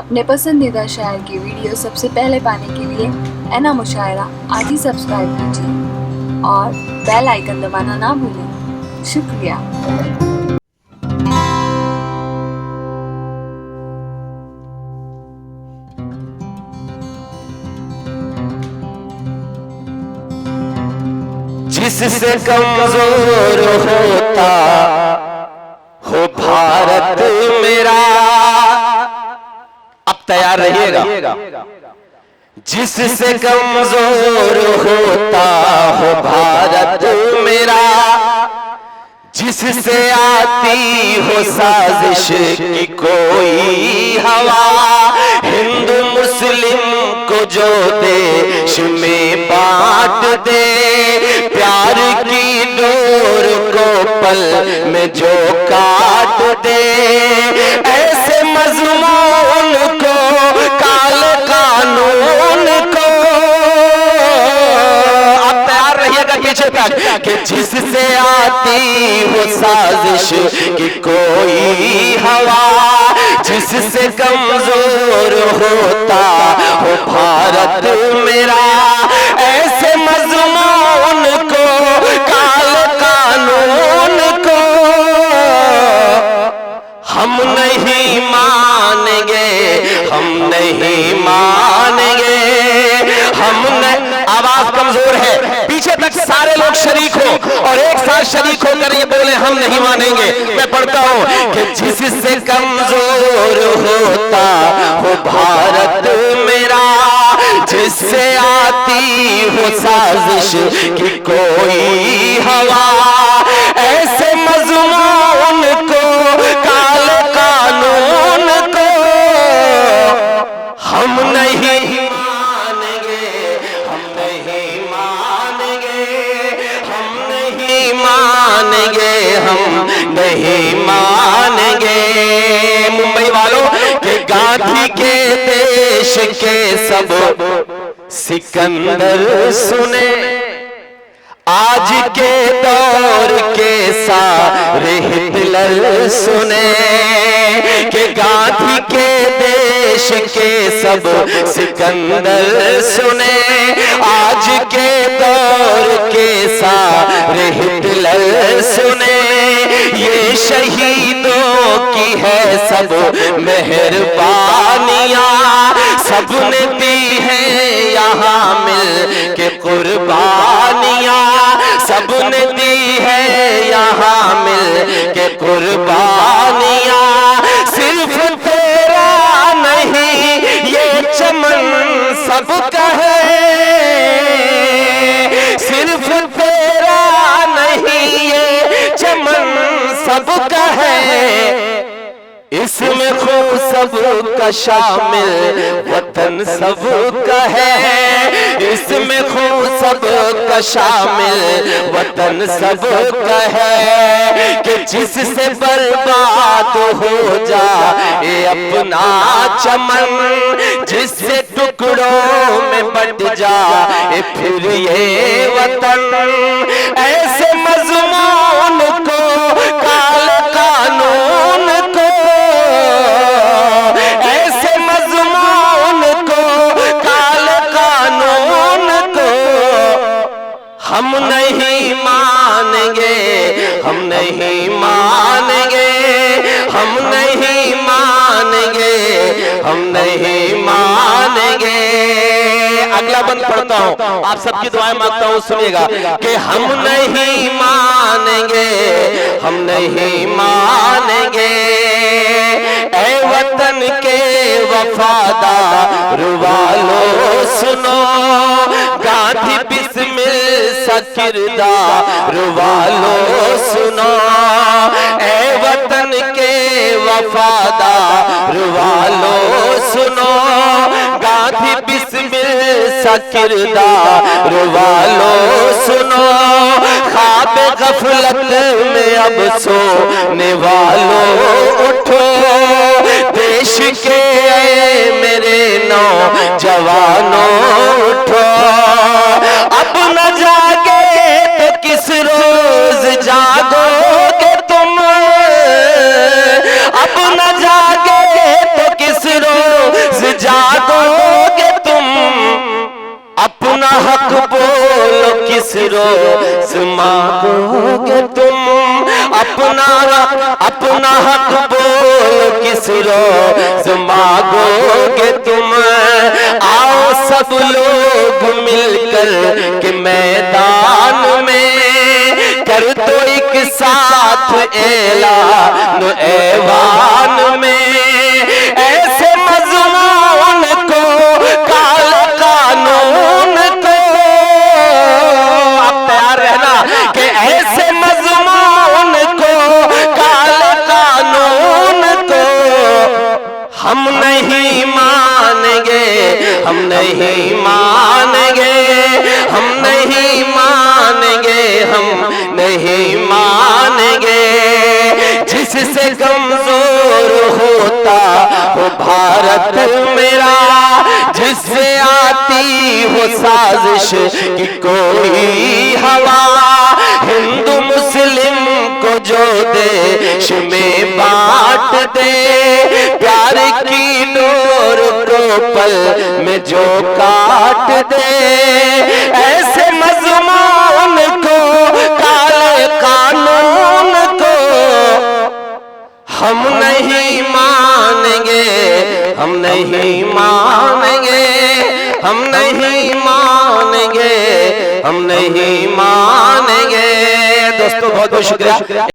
अपने पसंदीदा शायर की वीडियो सबसे पहले पाने के लिए एना मुशायरा आज ही सब्सक्राइब कीजिए और बेल आइकन दबाना ना भूलें। शुक्रिया। जिससे कमजोर होता हो भारत मेरा, अब तैयार रहिएगा। जिससे कमजोर होता हो भारत मेरा, जिससे आती हो साजिश की कोई हवा, हिंदू मुस्लिम को जो देश में बांट दे, प्यार की डोर को पल में जो काट दे, ऐसे मजमून को काल कानून को, आप तैयार रहिएगा पीछे तक, कि जिससे आती हो साजिश की कोई हवा, जिससे कमजोर होता हो भारत मेरा, ऐसे मजमून को काल कानून को हम नहीं मानेंगे, हम नहीं मानेंगे, हम नहीं। आवाज कमजोर है, पीछे तक सारे लोग शरीक हो और एक साथ शरीक होकर ये बोले हम नहीं मानेंगे। मैं पढ़ता हूं कि जिससे कमजोर होता हो भारत मेरा, जिससे आती हो साजिश की कोई हवा, ऐसे मजमून को काल कानून को हम नहीं मानेंगे, हम नहीं मानेंगे, हम नहीं मानेंगे, हम नहीं मानेंगे। मुंबई वालों के गांधी के देश के सब सिकंदर सुने, आज के दौर के सारे हिटलर सुने, कि गांधी के देश के सब सिकंदर सुने, आज के दौर के सारे हिटलर सुने, ये शहीदों की है सब मेहरबानियां, सबने दी है यहाँ मिल के कुर्बानियां, सबने दी है यहाँ मिल के कुर्बानियां, सिर्फ तेरा नहीं ये चमन सबका है, सिर्फ तेरा नहीं ये चमन सबका है, इसमें खो सबका शामिल वतन सबका है, इसमें खो सबका शामिल वतन सबका है, कि जिससे बर्बाद हो जाए अपना चमन, जिससे टुकड़ों में बट जाए फिर ये वतन, ऐसे मजमून को काल कानून को, ऐसे मजमून को काल कानून को हम नहीं मानेंगे, हम नहीं मानेंगे, हम नहीं मानेंगे, हम नहीं मानेंगे। अगला बंद पढ़ता हूं, आप सबकी दुआएं मांगता हूं, सुनिएगा, कि हम नहीं मानेंगे, हम नहीं मानेंगे, ऐ वतन के वफादार वालों सुनो, गांधी बिस्मिल सा किरदार वालों सुनो, ऐ वतन के वफादार वालों सुनो, गांधी बिस्मिल सा किरदार वालों सुनो, ख्वाब गफलत में अब सोने वालों उठो, देश के मेरे नौजवानों उठो, अब न जागे तो किस रोज जागोगे तुम, अब न जागे तो किस रोज हक बोलो किस रोज मांगोगे तुम, अपना हक बोलो किस रोज मांगोगे तुम। आओ सब लोग मिलकर के मैदान में, कर दो एक साथ ऐलान ऐवान में। ऐसे मजलूम को, काला कानून को, आप तैयार रहना कि ऐसे मजलूम को, काला कानून को हम नहीं मानेंगे, हम नहीं मानेंगे, हम नहीं मानेंगे, हम नहीं मानेंगे। जिससे कमजोर होता हो भारत मेरा, जिससे आती हो साजिश की कोई हवा, हिंदू मुस्लिम को जो देश में बांट दे, प्यार की डोर को पल में जो काट दे। ऐसे मजलूम को, काले कानून को हम नहीं मानेंगे, हम नहीं मानेंगे, हम नहीं मानेंगे, हम नहीं मानेंगे। दोस्तों बहुत बहुत शुक्रिया।